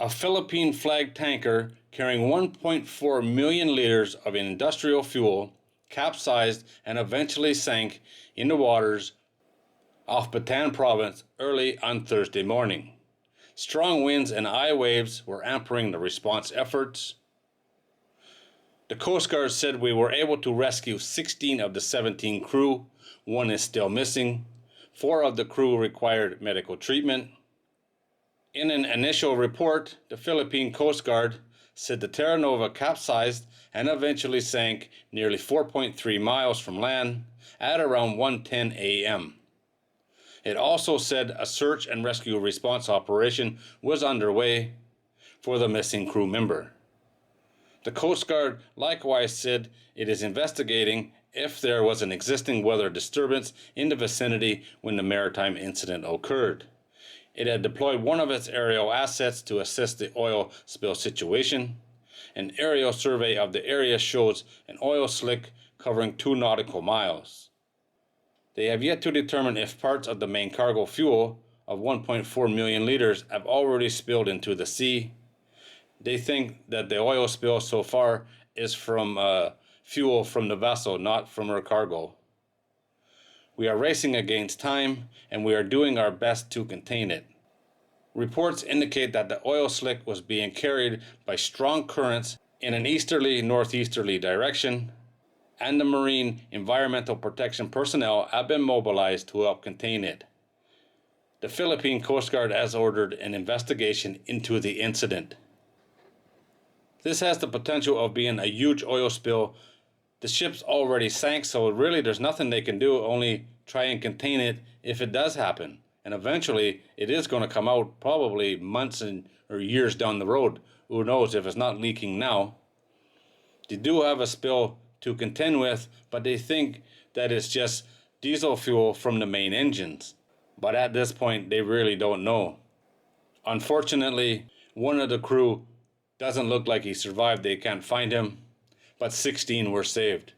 A Philippine flag tanker carrying 1.4 million liters of industrial fuel capsized and eventually sank in the waters off Bataan province early on Thursday morning. Strong winds and high waves were hampering the response efforts. The Coast Guard said we were able to rescue 16 of the 17 crew. One is still missing. 4 of the crew required medical treatment. In an initial report, the Philippine Coast Guard said the Terra Nova capsized and eventually sank nearly 4.3 miles from land at around 1:10 a.m. It also said a search and rescue response operation was underway for the missing crew member. The Coast Guard likewise said it is investigating if there was an existing weather disturbance in the vicinity when the maritime incident occurred. It had deployed one of its aerial assets to assess the oil spill situation. An aerial survey of the area shows an oil slick covering 2 nautical miles. They have yet to determine if parts of the main cargo fuel of 1.4 million liters have already spilled into the sea. They think that the oil spill so far is from fuel from the vessel, not from her cargo. We are racing against time, and we are doing our best to contain it. Reports indicate that the oil slick was being carried by strong currents in an easterly-northeasterly direction, and the Marine Environmental Protection personnel have been mobilized to help contain it. The Philippine Coast Guard has ordered an investigation into the incident. This has the potential of being a huge oil spill. The ship's already sank, so really there's nothing they can do, only try and contain it if it does happen. And eventually it is going to come out, probably months or years down the road. Who knows if it's not leaking now. They do have a spill to contend with, but they think that it's just diesel fuel from the main engines. But at this point they really don't know. Unfortunately, one of the crew doesn't look like he survived. They can't find him, but 16 were saved.